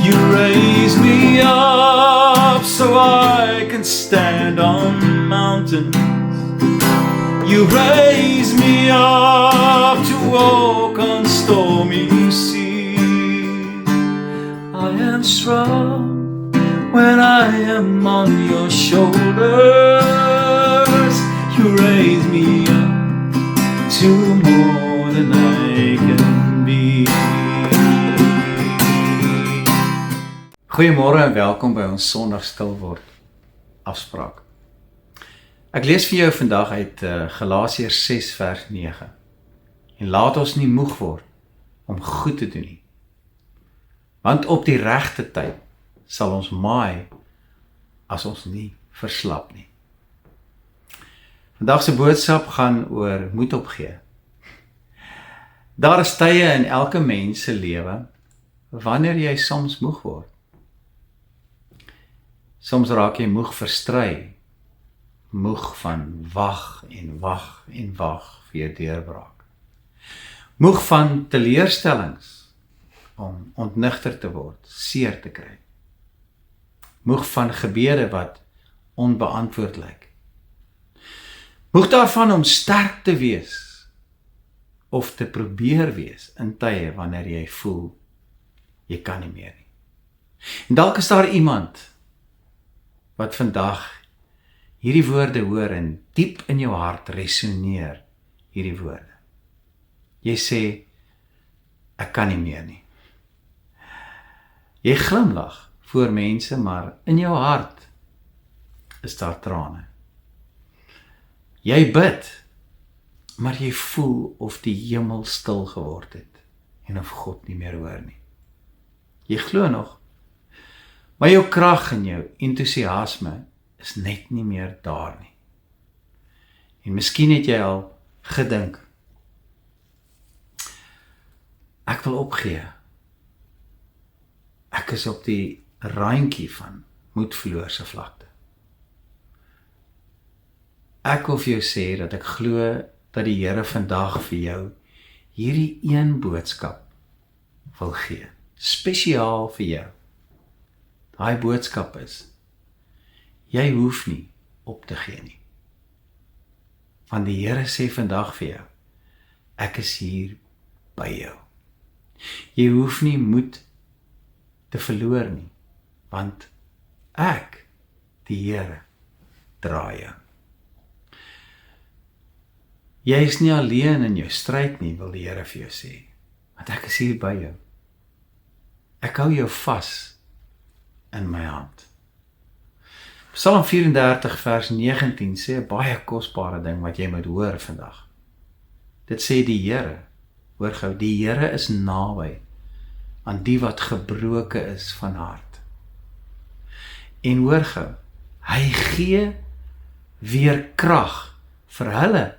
You raise me up so I can stand on mountains. You raise me up to walk on stormy seas. I am strong when I am on your shoulders. You raise me up to more than I can be. Goeiemôre en welkom by ons Sondag stil word afspraak. Ek lees vir jou vandag uit Galasiërs 6 vers 9. En laat ons nie moeg word om goed te doen nie. Want op die regte tyd sal ons maai as ons nie verslap nie. Vandag se boodskap gaan oor moed opgee. Daar is tye in elke mens se lewe wanneer jy soms moeg word. Soms raak jy moeg verstry, moeg van wag en wag vir jou deurbraak. Moeg van teleurstellings om ontnigter te word, seer te kry. Moeg van gebede wat onbeantwoord lyk. Moeg daarvan om sterk te wees of te probeer wees in tye wanneer jy voel jy kan nie meer nie. En dalk is daar iemand wat vandag hierdie woorde hoor en diep in jou hart resoneer hierdie woorde. Jy sê, ek kan nie meer nie. Jy glimlag voor mense, maar in jou hart is daar trane. Jy bid, maar jy voel of die hemel stil geword het en of God nie meer hoor nie. Jy glo nog, maar jou krag en jou entoesiasme is net nie meer daar nie. En miskien het jy al gedink, ek wil opgee. Ek is op die randjie van moedverloorse vlakte. Ek wil vir jou sê dat ek glo dat die Here vandag vir jou hierdie een boodskap wil gee, spesiaal vir jou. Daai boodskap is, jy hoef nie op te gee nie. Want die Here sê vandag vir jou, ek is hier by jou. Jy hoef nie moed te verloor nie, want ek, die Here, dra jou. Jy is nie alleen in jou stryd nie, wil die Here vir jou sê, want ek is hier by jou. Ek hou jou vas in my hand. Psalm 34 vers 19 sê 'n baie kosbare ding wat jy moet hoor vandag. Dit sê die Here, hoor gou, die Here is naby aan die wat gebroke is van hart. En hoor gou, hy gee weer krag vir hulle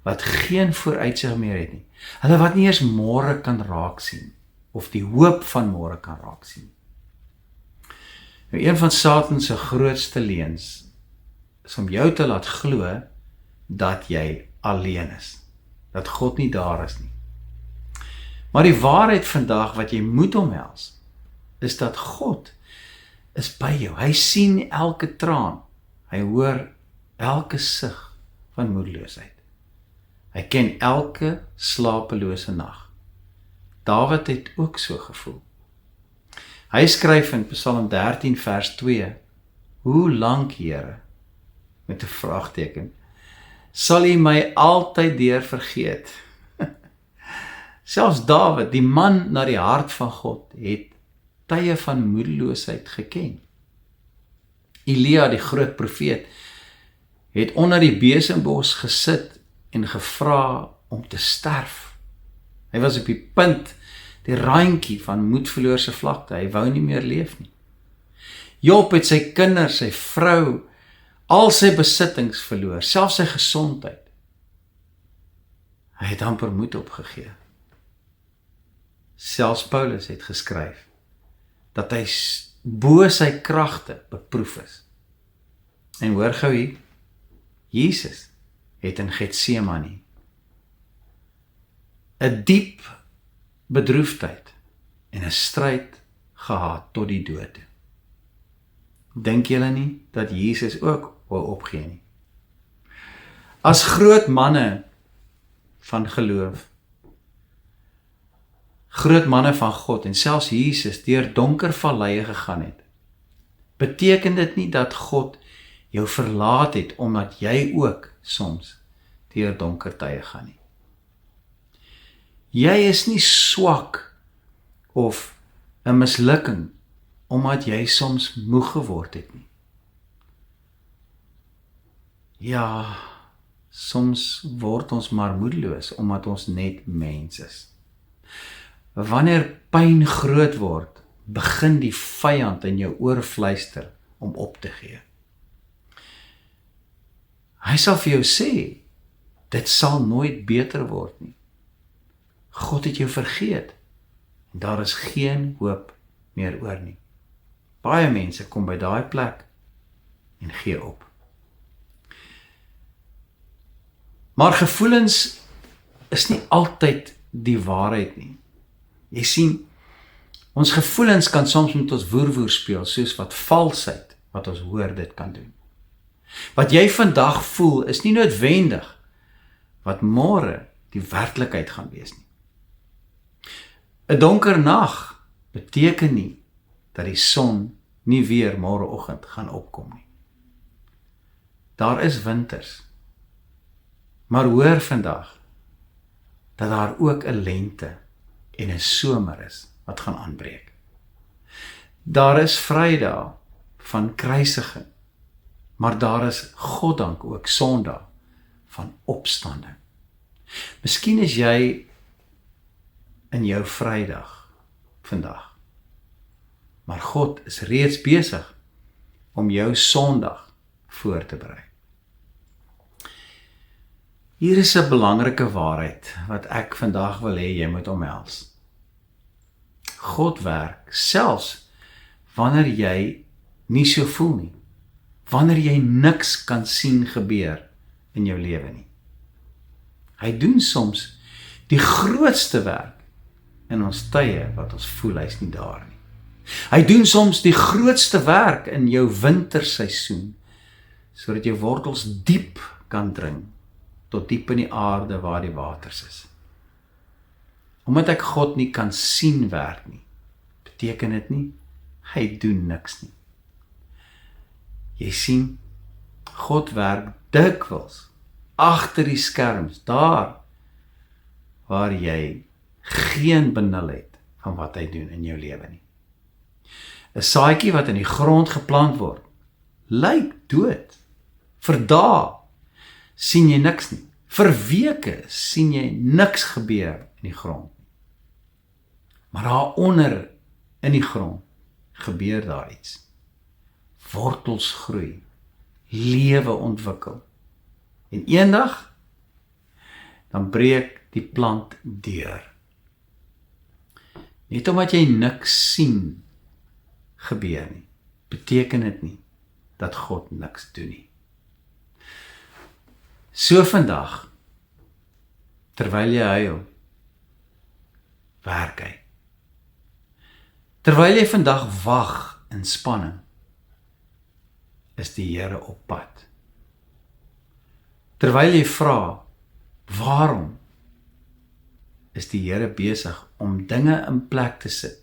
wat geen vooruitsig meer het nie. Hulle wat nie eers môre kan raak sien, of die hoop van môre kan raak sien. Nou, een van Satan se grootste leuns is om jou te laat glo dat jy alleen is, dat God nie daar is nie. Maar die waarheid vandag wat jy moet omhels, is dat God is by jou. Hy sien elke traan, hy hoor elke sug van moedeloosheid. Hy ken elke slapelose nag. Dawid het ook so gevoel. Hy skryf in Psalm 13 vers 2, hoe lank, Here, met 'n vraagteken, sal U my altyd deur vergeet? Selfs Dawid, die man na die hart van God, het tye van moedeloosheid geken. Elia, die groot profeet, het onder die besembos gesit en gevra om te sterf. Hy was op die punt, die randjie van moedverloorse vlakte, hy wou nie meer leef nie. Job het sy kinders, sy vrou, al sy besittings verloor, selfs sy gesondheid. Hy het amper moed opgegee. Selfs Paulus het geskryf, dat hy bo sy kragte beproef is. En hoor gou hier, Jesus het in Getsemane 'n diep bedroefdheid en 'n stryd gehaat tot die dood. Dink julle nie dat Jesus ook wou opgee nie? As groot manne van geloof, groot manne van God en selfs Jesus deur donker valleie gegaan het, beteken dit nie dat God jou verlaat het omdat jy ook soms deur donker tye gaan nie. Jy is nie swak of 'n mislukking omdat jy soms moeg geword het nie. Ja, soms word ons maar moedeloos omdat ons net mens is. Wanneer pyn groot word, begin die vyand in jou oor fluister om op te gee. Hy sal vir jou sê, dit sal nooit beter word nie. God het jou vergeet, en daar is geen hoop meer oor nie. Baie mense kom by daai plek en gee op. Maar gevoelens is nie altyd die waarheid nie. Jy sien, ons gevoelens kan soms met ons woer speel, soos wat valsheid, wat ons hoor dit kan doen. Wat jy vandag voel, is nie noodwendig wat môre die werklikheid gaan wees nie. 'n donker nag beteken nie dat die son nie weer môreoggend gaan opkom nie. Daar is winters, maar hoor vandag dat daar ook 'n lente en 'n somer is wat gaan aanbreek. Daar is Vrydag van kruisiging, maar daar is goddank ook Sondag van opstanding. Miskien is jy in jou Vrydag vandag, maar God is reeds besig om jou Sondag voor te berei. Hier is 'n belangrike waarheid wat ek vandag wil hê jy moet omhels. God werk selfs wanneer jy nie so voel nie, wanneer jy niks kan sien gebeur in jou lewe nie. Hy doen soms die grootste werk in ons tye wat ons voel hy's nie daar nie. Hy doen soms die grootste werk in jou winterseisoen, sodat jou wortels diep kan dring, tot diep in die aarde waar die waters is. Omdat ek God nie kan sien werk nie, beteken dit nie, hy doen niks nie. Jy sien, God werk dikwels agter die skerms, daar waar jy geen benul het van wat hy doen in jou lewe nie. 'n saadjie wat in die grond geplant word, lyk dood. Vir dae sien jy niks nie. Vir weke sien jy niks gebeur in die grond. Maar daaronder in die grond gebeur daar iets. Wortels groei, lewe ontwikkel. En eendag dan breek die plant deur. Net omdat jy niks sien gebeur nie, beteken dit nie dat God niks doen nie. So vandag, terwyl jy huil, werk hy. Terwyl jy vandag wag in spanning, is die Here op pad. Terwyl jy vra, waarom, is die Here besig om dinge in plek te sit,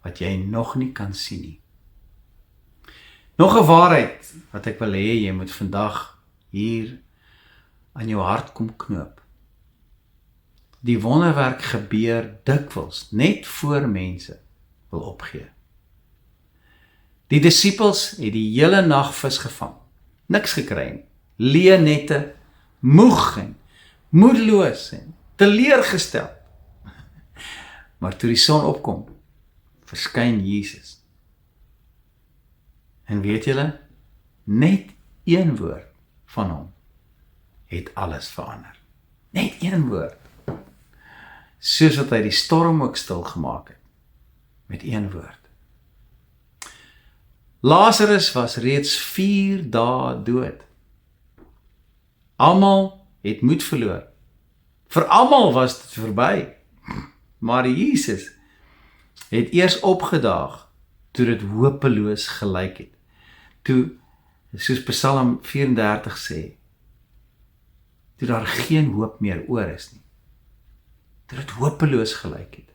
wat jy nog nie kan sien nie. Nog 'n waarheid, wat ek wil hê, jy moet vandag hier aan jou hart kom knoop. Die wonderwerk gebeur dikwels, net voor mense wil opgee. Die disippels het die hele nag vis gevang, niks gekry nie, leë nette, moeg en moedeloos en teleurgestel. Maar toe die son opkom, verskyn Jesus. En weet julle, net een woord van hom het alles verander. Net een woord. Soos wat hy die storm ook stil gemaak het, met een woord. Lazarus was reeds 4 dae dood. Almal het moed verloor. Vir almal was dit verby. Maar Jesus het eers opgedaag toe dit hopeloos gelyk het. Toe, soos Psalm 34 sê, toe daar geen hoop meer oor is nie. Toe dit hopeloos gelyk het.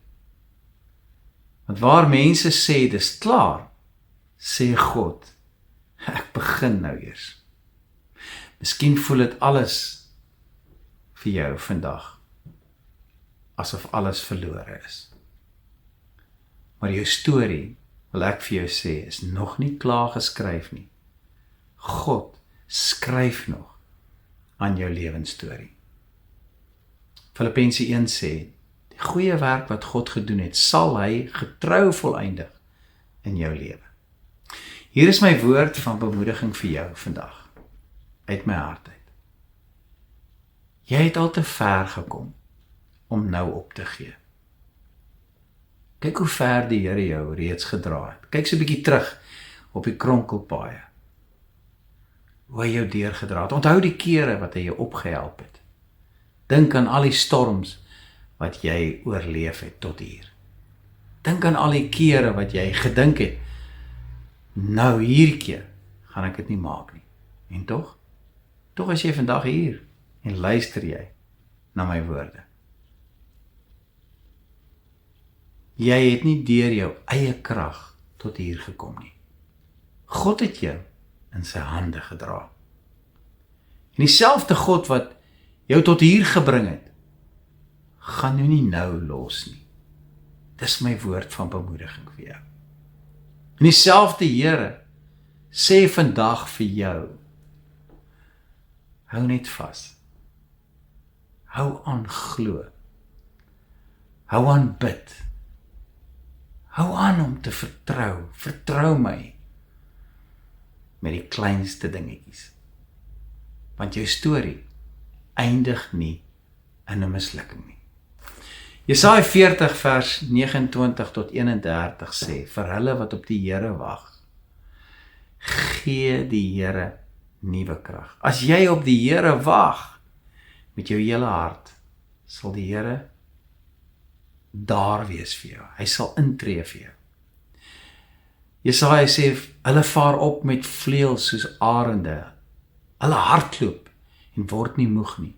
Want waar mense sê, dis klaar, sê God, ek begin nou eers. Miskien voel dit alles vir jou vandag, asof alles verlore is. Maar jou storie, wil ek vir jou sê, is nog nie klaar geskryf nie. God skryf nog aan jou lewensstorie. Filippense 1 sê, die goeie werk wat God gedoen het, sal hy getrou volëindig in jou lewe. Hier is my woord van bemoediging vir jou vandag, uit my hart uit. Jy het al te ver gekom om nou op te gee. Kyk hoe ver die Here jou reeds gedra het. Kyk so 'n bietjie terug op die kronkelpaaie. Hoe hy jou deurgedra het. Onthou die kere wat hy jou opgehelp het. Dink aan al die storms wat jy oorleef het tot hier. Dink aan al die kere wat jy gedink het, nou hierdie keer gaan ek dit nie maak nie. En tog is jy vandag hier en luister jy na my woorde. Jy het nie deur jou eie krag tot hier gekom nie. God het jou in sy hande gedra. En dieselfde God wat jou tot hier gebring het, gaan jou nie nou los nie. Dis my woord van bemoediging vir jou. En dieselfde Here sê vandag vir jou, hou net vas. Hou aan glo. Hou aan bid. Hou aan om te vertrou. Vertrou my met die kleinste dingetjies. Want jou storie eindig nie in 'n mislukking nie. Jesaja 40 vers 29 tot 31 sê, vir hulle wat op die Here wag, gee die Here nuwe krag. As jy op die Here wag, met jou hele hart, sal die Here daar wees vir jou. Hy sal intree vir jou. Jesaja sê, hulle vaar op met vleuels soos arende. Hulle hardloop en word nie moeg nie.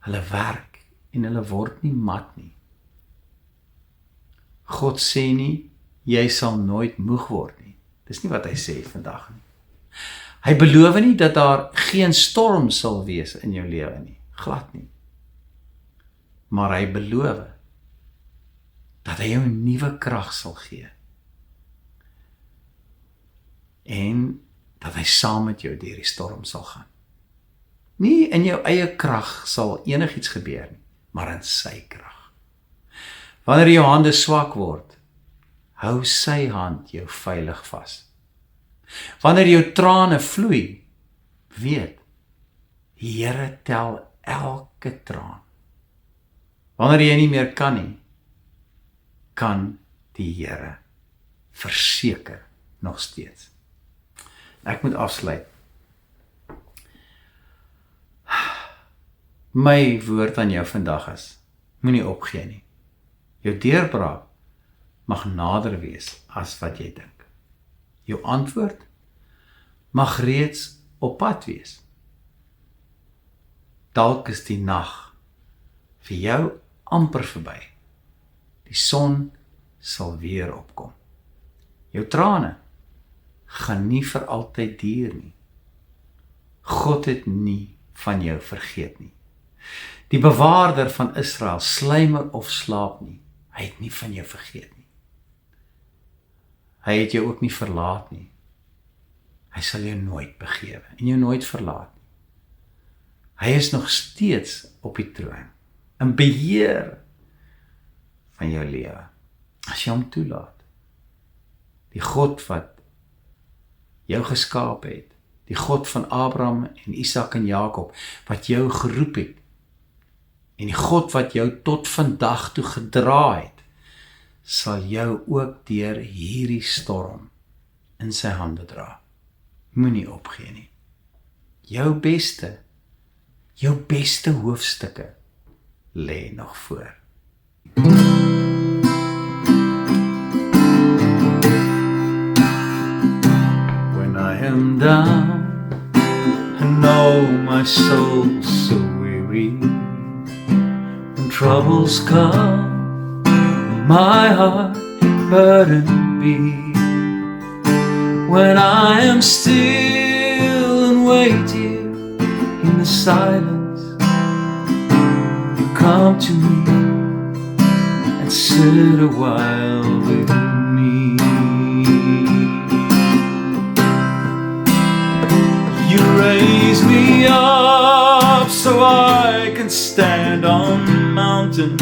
Hulle werk en hulle word nie mat nie. God sê nie, jy sal nooit moeg word nie. Dis nie wat hy sê vandag nie. Hy beloof nie dat daar geen storm sal wees in jou lewe nie. Glad nie. Maar hy beloof dat hy jou 'n nuwe krag sal gee. En dat hy saam met jou deur die storm sal gaan. Nie in jou eie krag sal enigiets gebeur nie, maar in sy krag. Wanneer jou hande swak word, hou sy hand jou veilig vas. Wanneer jou trane vloei, weet, die Here tel elke traan. Wanneer jy nie meer kan nie, kan die Here verseker nog steeds. Ek moet afsluit. My woord aan jou vandag is, moenie opgee nie. Jou deurbraak mag nader wees as wat jy dink. Jou antwoord mag reeds op pad wees. Dalk is die nag vir jou amper verby. Die son sal weer opkom. Jou trane gaan nie vir altyd duur nie. God het nie van jou vergeet nie. Die bewaarder van Israel sluimer of slaap nie. Hy het nie van jou vergeet nie. Hy het jou ook nie verlaat nie. Hy sal jou nooit begewe en jou nooit verlaat nie. Hy is nog steeds op die troon, in beheer van jou lewe, as jy hom toelaat. Die God wat jou geskaap het, die God van Abraham en Isak en Jakob, wat jou geroep het, en die God wat jou tot vandag toe gedra het, sal jou ook deur hierdie storm in sy hande dra. Moenie opgee nie. Jou beste hoofstukke lê nog voor. am down and know my soul's so weary. When troubles come, my heart burdened be. When I am still and wait here in the silence, you come to me and sit a while with me. You raise me up so I can stand on mountains.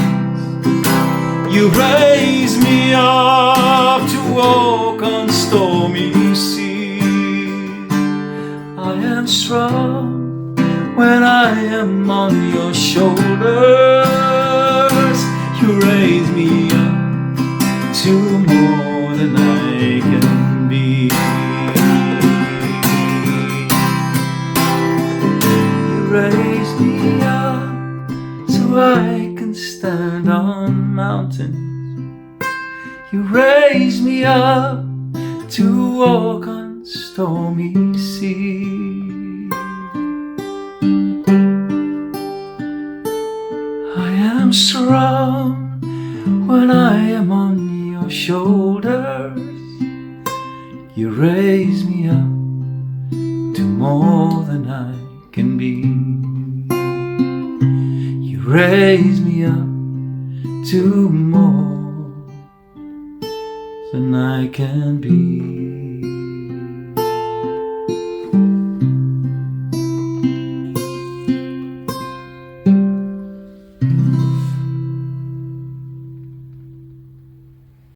You raise me up to walk on stormy seas. I am strong when I am on your shoulders. You raise me up to more than I can be. You raise me up so I can stand on mountains. You raise me up to walk on stormy seas. I am strong when I am on your shoulders. You raise me up to more than I can be. You raise me up to more than I can be.